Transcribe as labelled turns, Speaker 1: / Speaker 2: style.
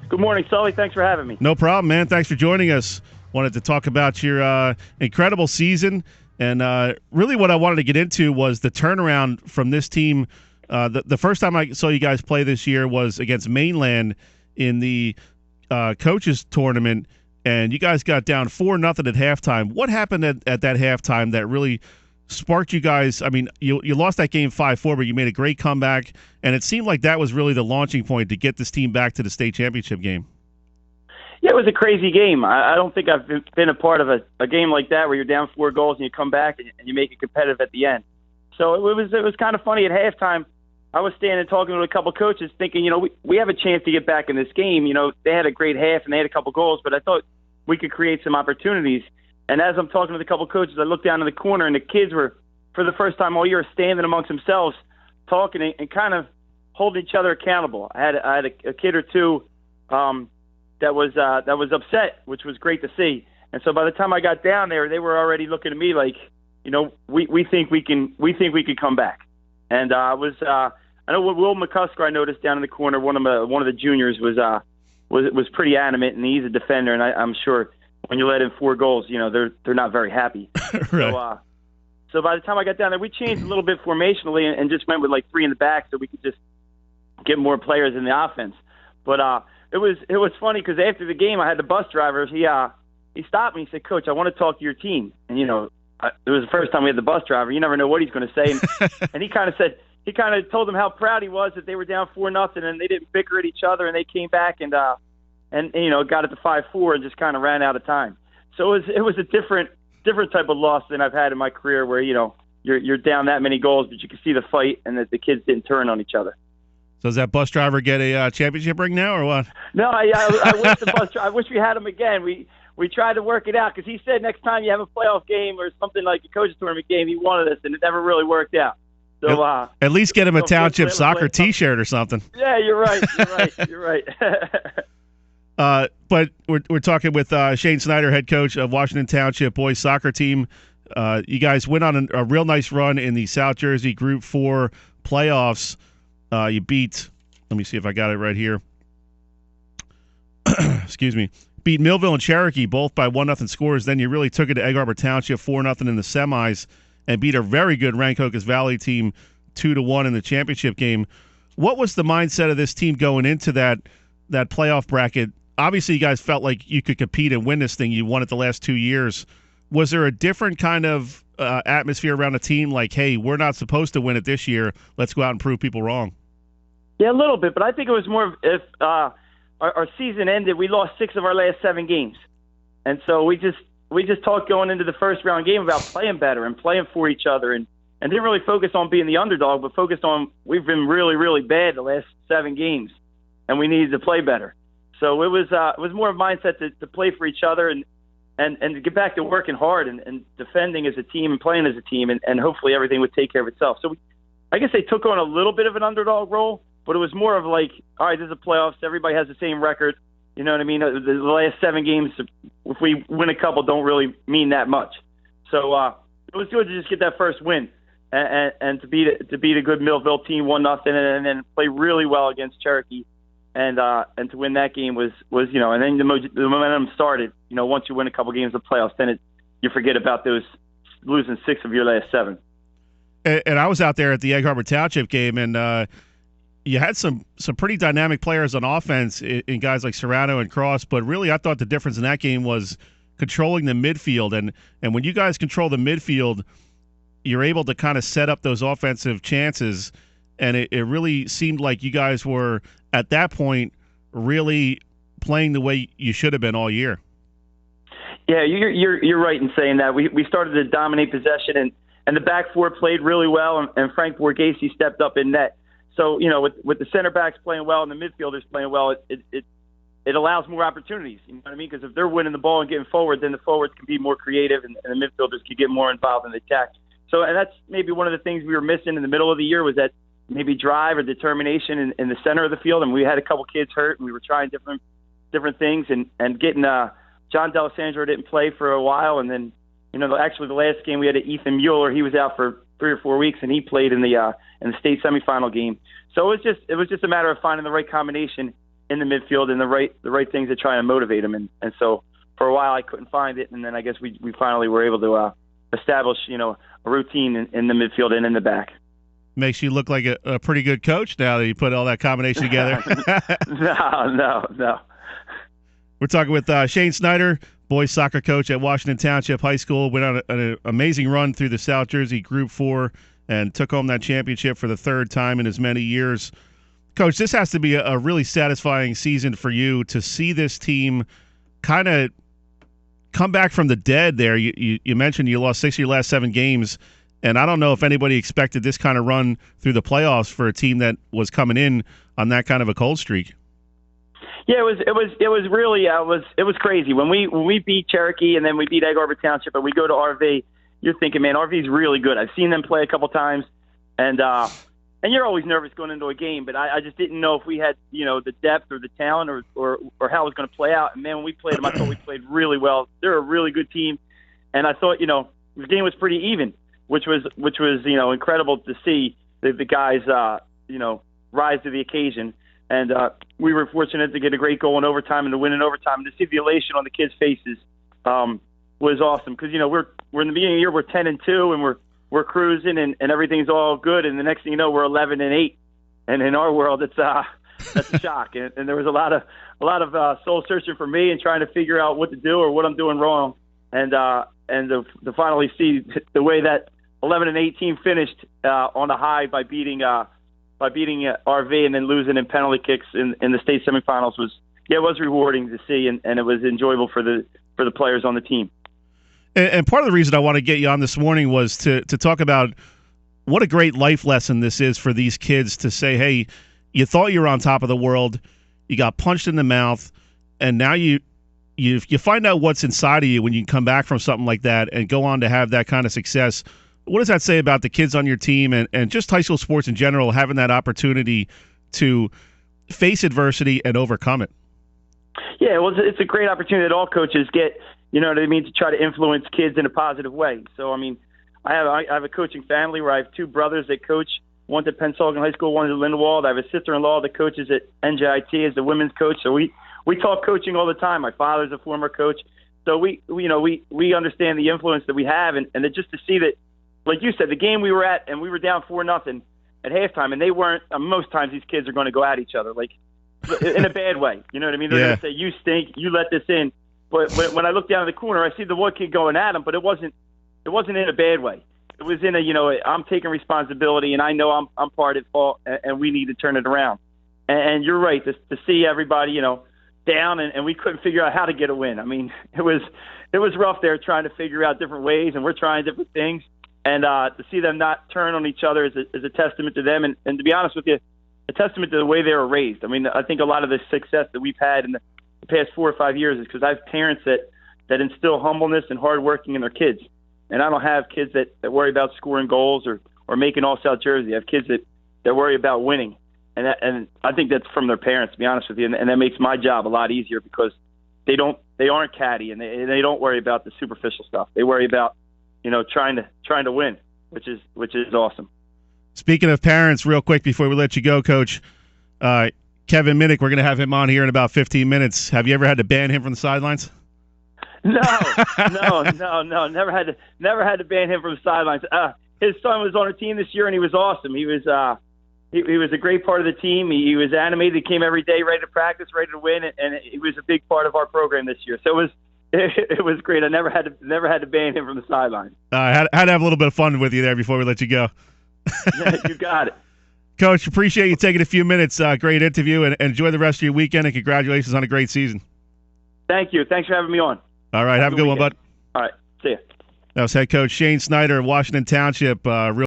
Speaker 1: Good morning, Sully. Thanks for having me.
Speaker 2: No problem, man. Thanks for joining us. Wanted to talk about your incredible season, and really what I wanted to get into was the turnaround from this team. The first time I saw you guys play this year was against Mainland in the coaches tournament, and you guys got down 4-0 at halftime. What happened at that halftime that really sparked you guys? I mean, you lost that game 5-4, but you made a great comeback, and it seemed like that was really the launching point to get this team back to the state championship game.
Speaker 1: Yeah, it was a crazy game. I don't think I've been a part of a game like that where you're down 4 goals and you come back and you make it competitive at the end. So it was kind of funny at halftime. I was standing talking to a couple coaches thinking, we have a chance to get back in this game. They had a great half and they had a couple goals, but I thought we could create some opportunities. And as I'm talking to the couple coaches, I looked down in the corner and the kids were, for the first time all year, standing amongst themselves, talking and kind of holding each other accountable. I had a kid or two that was upset, which was great to see. And so by the time I got down there, they were already looking at me like, we think we can come back. And I know what Will McCusker, I noticed down in the corner, one of the juniors was pretty adamant, and he's a defender, and I'm sure when you let in 4 goals, they're not very happy.
Speaker 2: Right.
Speaker 1: So by the time I got down there, we changed a little bit formationally and just went with like 3 in the back so we could just get more players in the offense. But it was funny because after the game, I had the bus driver. He stopped me. He said, "Coach, I want to talk to your team." And it was the first time we had the bus driver. You never know what he's going to say. And he kind of told them how proud he was that they were down 4-0 and they didn't bicker at each other and they came back and got it to 5-4 and just kind of ran out of time. So it was a different type of loss than I've had in my career where you're down that many goals, but you can see the fight and that the kids didn't turn on each other.
Speaker 2: So does that bus driver get a championship ring now or what?
Speaker 1: No, I wish the bus driver. I wish we had him again. We tried to work it out because he said next time you have a playoff game or something like a coaches tournament game, he wanted us, and it never really worked out. So
Speaker 2: at least get him a township soccer T-shirt or something.
Speaker 1: Yeah, you're right. You're right.
Speaker 2: But we're talking with Shane Snyder, head coach of Washington Township boys soccer team. You guys went on a real nice run in the South Jersey Group 4 playoffs. You beat, let me see if I got it right here. Excuse me. Beat Millville and Cherokee both by 1-0 scores. Then you really took it to Egg Harbor Township 4-0 in the semis and beat a very good Rancocas Valley team 2-1 in the championship game. What was the mindset of this team going into that playoff bracket? Obviously, you guys felt like you could compete and win this thing. You won it the last 2 years. Was there a different kind of atmosphere around the team like, hey, we're not supposed to win it this year. Let's go out and prove people wrong?
Speaker 1: Yeah, a little bit, but I think it was more of if our season ended, we lost 6 of our last 7 games. And so we just talked going into the first round game about playing better and playing for each other and didn't really focus on being the underdog, but focused on we've been really, really bad the last 7 games, and we needed to play better. So it was more of a mindset to play for each other and to get back to working hard and defending as a team and playing as a team, and hopefully everything would take care of itself. So I guess they took on a little bit of an underdog role, but it was more of like, all right, this is the playoffs. Everybody has the same record. You know what I mean? The last 7 games, if we win a couple, don't really mean that much. So it was good to just get that first win and to beat a good Millville team 1-0 and then play really well against Cherokee. And to win that game was and then the momentum started. Once you win a couple games of playoffs, then you forget about those losing 6 of your last 7.
Speaker 2: And I was out there at the Egg Harbor Township game, and you had some pretty dynamic players on offense in guys like Serrano and Cross. But really, I thought the difference in that game was controlling the midfield. And when you guys control the midfield, you're able to kind of set up those offensive chances. And it really seemed like you guys were, at that point, really playing the way you should have been all year.
Speaker 1: Yeah, you're right in saying that. We started to dominate possession, and the back 4 played really well, and Frank Borghese stepped up in net. So, with the center backs playing well and the midfielders playing well, it allows more opportunities. You know what I mean? Because if they're winning the ball and getting forward, then the forwards can be more creative, and the midfielders can get more involved in the attack. So, and that's maybe one of the things we were missing in the middle of the year was that maybe drive or determination in the center of the field. And we had a couple kids hurt, and we were trying different things, and getting John D'Alessandro didn't play for a while, and then actually the last game we had Ethan Mueller. He was out for 3 or 4 weeks, and he played in the state semifinal game. So it was just a matter of finding the right combination in the midfield and the right things to try and motivate them. And so for a while I couldn't find it, and then I guess we finally were able to establish a routine in the midfield and in the back.
Speaker 2: Makes you look like a pretty good coach now that you put all that combination together.
Speaker 1: No.
Speaker 2: We're talking with Shane Snyder, boys soccer coach at Washington Township High School. Went on an amazing run through the South Jersey Group 4 and took home that championship for the third time in as many years. Coach, this has to be a really satisfying season for you to see this team kind of come back from the dead there. You mentioned you lost 6 of your last 7 games, and I don't know if anybody expected this kind of run through the playoffs for a team that was coming in on that kind of a cold streak.
Speaker 1: Yeah, it was really it was crazy when we beat Cherokee and then we beat Egg Harbor Township and we go to RV. You're thinking, man, RV's really good. I've seen them play a couple times, and you're always nervous going into a game, but I just didn't know if we had the depth or the talent or how it was going to play out. And man, when we played them, I thought we played really well. They're a really good team, and I thought the game was pretty even, which was incredible to see the guys rise to the occasion. And we were fortunate to get a great goal in overtime and to win in overtime. And to see the elation on the kids' faces was awesome because we're in the beginning of the year, we're 10-2 and we're cruising and everything's all good. And the next thing you know, we're 11-8. And in our world, that's a shock. And there was a lot of soul searching for me and trying to figure out what to do or what I'm doing wrong. And to finally see the way that 11-8 team finished on a high by beating RV and then losing in penalty kicks in the state semifinals it was rewarding to see and it was enjoyable for the players on the team.
Speaker 2: And part of the reason I want to get you on this morning was to talk about what a great life lesson this is for these kids to say, hey, you thought you were on top of the world, you got punched in the mouth, and now you find out what's inside of you when you come back from something like that and go on to have that kind of success. What does that say about the kids on your team and just high school sports in general, having that opportunity to face adversity and overcome it?
Speaker 1: Yeah, well, it's a great opportunity that all coaches get, to try to influence kids in a positive way. So, I mean, I have a coaching family where I have 2 brothers that coach. One's at Pennsauken High School, one's at Lindenwold. I have a sister-in-law that coaches at NJIT as the women's coach. So we talk coaching all the time. My father's a former coach. So we understand the influence that we have and just to see that, like you said, the game we were at, and we were down 4-0 at halftime, and they weren't. Most times, these kids are going to go at each other, like in a bad way. You know what I mean? They're going to say, "You stink. You let this in." But when I look down in the corner, I see the one kid going at him, but it wasn't in a bad way. It was in I'm taking responsibility, and I know I'm part of fault, and we need to turn it around. And you're right to see everybody, down, and we couldn't figure out how to get a win. I mean, it was rough there trying to figure out different ways, and we're trying different things. And to see them not turn on each other is a testament to them. And to be honest with you, a testament to the way they were raised. I mean, I think a lot of the success that we've had in the past 4 or 5 years is because I have parents that instill humbleness and hard working in their kids. And I don't have kids that worry about scoring goals or making all South Jersey. I have kids that worry about winning. And I think that's from their parents, to be honest with you. And that makes my job a lot easier because they aren't catty and they don't worry about the superficial stuff. They worry about trying to win, which is awesome.
Speaker 2: Speaking of parents, real quick before we let you go, Coach, Kevin Minnick, we're going to have him on here in about 15 minutes. Have you ever had to ban him from the sidelines?
Speaker 1: No. Never had to ban him from the sidelines. His son was on our team this year, and he was awesome. He was a great part of the team. He was animated. He came every day, ready to practice, ready to win, and he was a big part of our program this year. So it was great. I never had to ban him from the sideline.
Speaker 2: I had to have a little bit of fun with you there before we let you go.
Speaker 1: You got it.
Speaker 2: Coach, appreciate you taking a few minutes. Great interview, and enjoy the rest of your weekend, and congratulations on a great season.
Speaker 1: Thank you. Thanks for having me on.
Speaker 2: All right. Have a good one, bud.
Speaker 1: All right. See ya.
Speaker 2: That was head coach Shane Snyder of Washington Township.